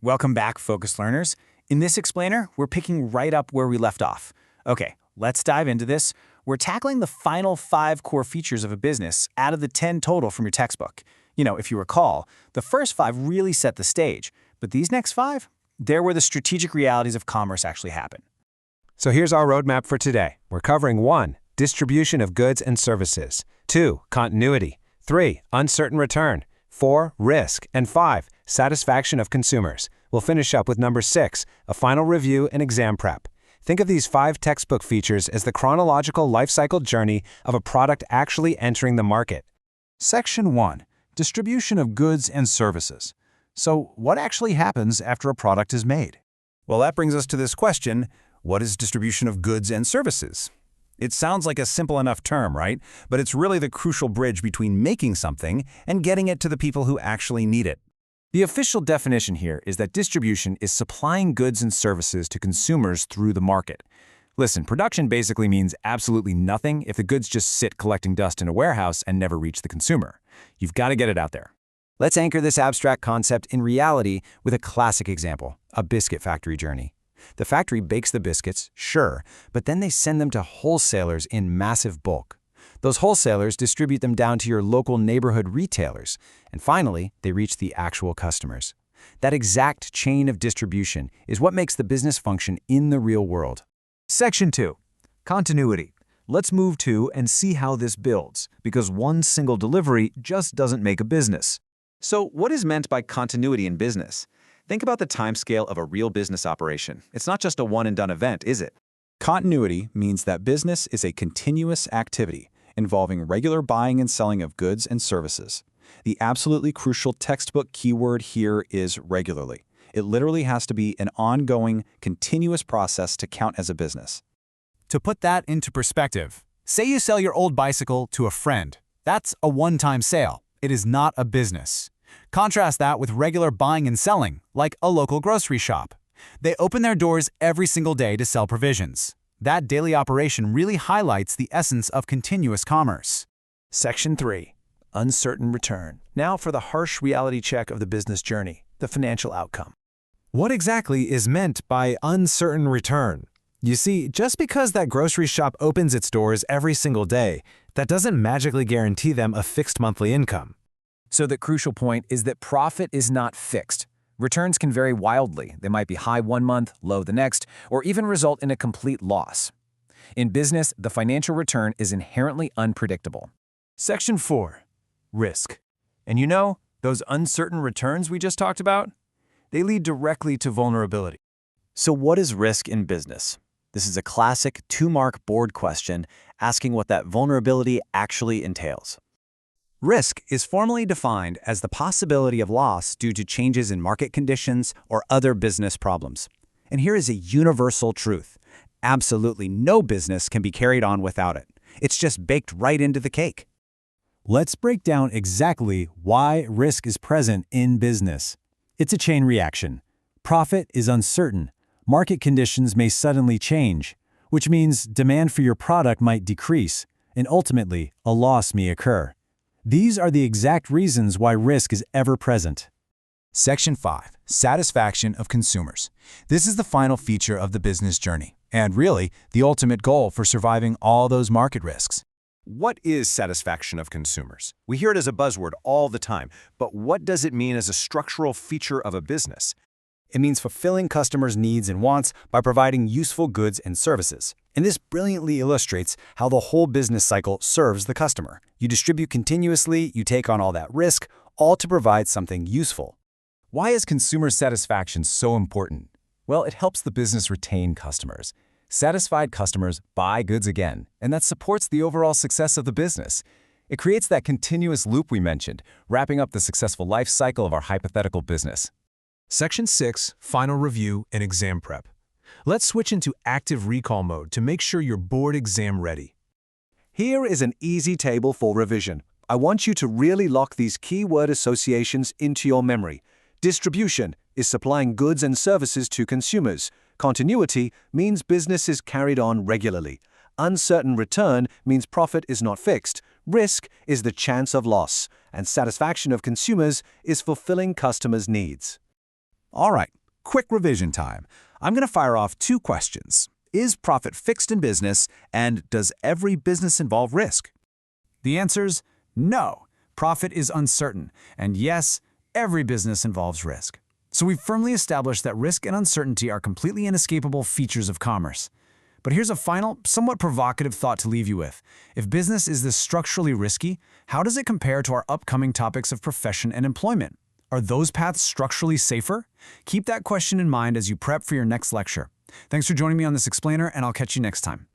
Welcome back, focused learners. In this explainer, we're picking right up where we left off. Okay, let's dive into this. We're tackling the final 5 core features of a business out of the 10 total from your textbook. If you recall, the first 5 really set the stage, but these next 5, they're where the strategic realities of commerce actually happen. So here's our roadmap for today. We're covering 1. Distribution of goods and services. 2. Continuity. 3. Uncertain return. 4. Risk. And 5. Satisfaction of consumers. We'll finish up with number 6, a final review and exam prep. Think of these 5 textbook features as the chronological life cycle journey of a product actually entering the market. Section 1. Distribution of goods and services. So, what actually happens after a product is made? Well, that brings us to this question: what is distribution of goods and services? It sounds like a simple enough term, right? But it's really the crucial bridge between making something and getting it to the people who actually need it. The official definition here is that distribution is supplying goods and services to consumers through the market. Listen, production basically means absolutely nothing if the goods just sit collecting dust in a warehouse and never reach the consumer. You've got to get it out there. Let's anchor this abstract concept in reality with a classic example, a biscuit factory journey. The factory bakes the biscuits, sure, but then they send them to wholesalers in massive bulk. Those wholesalers distribute them down to your local neighborhood retailers, and finally, they reach the actual customers. That exact chain of distribution is what makes the business function in the real world. Section 2. Continuity. Let's move to and see how this builds, because one single delivery just doesn't make a business. So, what is meant by continuity in business? Think about the timescale of a real business operation. It's not just a one-and-done event, is it? Continuity means that business is a continuous activity involving regular buying and selling of goods and services. The absolutely crucial textbook keyword here is regularly. It literally has to be an ongoing, continuous process to count as a business. To put that into perspective, say you sell your old bicycle to a friend. That's a one-time sale. It is not a business. Contrast that with regular buying and selling, like a local grocery shop. They open their doors every single day to sell provisions. That daily operation really highlights the essence of continuous commerce. Section 3. Uncertain return. Now for the harsh reality check of the business journey, the financial outcome. What exactly is meant by uncertain return? You see, just because that grocery shop opens its doors every single day, that doesn't magically guarantee them a fixed monthly income. So the crucial point is that profit is not fixed. Returns can vary wildly. They might be high one month, low the next, or even result in a complete loss. In business, the financial return is inherently unpredictable. Section 4. Risk. And those uncertain returns we just talked about? They lead directly to vulnerability. So what is risk in business? This is a classic 2-mark board question asking what that vulnerability actually entails. Risk is formally defined as the possibility of loss due to changes in market conditions or other business problems. And here is a universal truth. Absolutely no business can be carried on without it. It's just baked right into the cake. Let's break down exactly why risk is present in business. It's a chain reaction. Profit is uncertain. Market conditions may suddenly change, which means demand for your product might decrease, and ultimately, a loss may occur. These are the exact reasons why risk is ever present. Section 5. Satisfaction of consumers. This is the final feature of the business journey, and really, the ultimate goal for surviving all those market risks. What is satisfaction of consumers? We hear it as a buzzword all the time, but what does it mean as a structural feature of a business? It means fulfilling customers' needs and wants by providing useful goods and services. And this brilliantly illustrates how the whole business cycle serves the customer. You distribute continuously, you take on all that risk, all to provide something useful. Why is consumer satisfaction so important? Well, it helps the business retain customers. Satisfied customers buy goods again, and that supports the overall success of the business. It creates that continuous loop we mentioned, wrapping up the successful life cycle of our hypothetical business. Section 6, final review and exam prep. Let's switch into active recall mode to make sure you're board exam ready. Here is an easy table for revision. I want you to really lock these keyword associations into your memory. Distribution is supplying goods and services to consumers. Continuity means business is carried on regularly. Uncertain return means profit is not fixed. Risk is the chance of loss. And satisfaction of consumers is fulfilling customers' needs. All right, quick revision time. I'm going to fire off 2 questions. Is profit fixed in business, and does every business involve risk? The answer's no. Profit is uncertain, and yes, every business involves risk. So we've firmly established that risk and uncertainty are completely inescapable features of commerce. But here's a final, somewhat provocative thought to leave you with. If business is this structurally risky, how does it compare to our upcoming topics of profession and employment? Are those paths structurally safer? Keep that question in mind as you prep for your next lecture. Thanks for joining me on this explainer, and I'll catch you next time.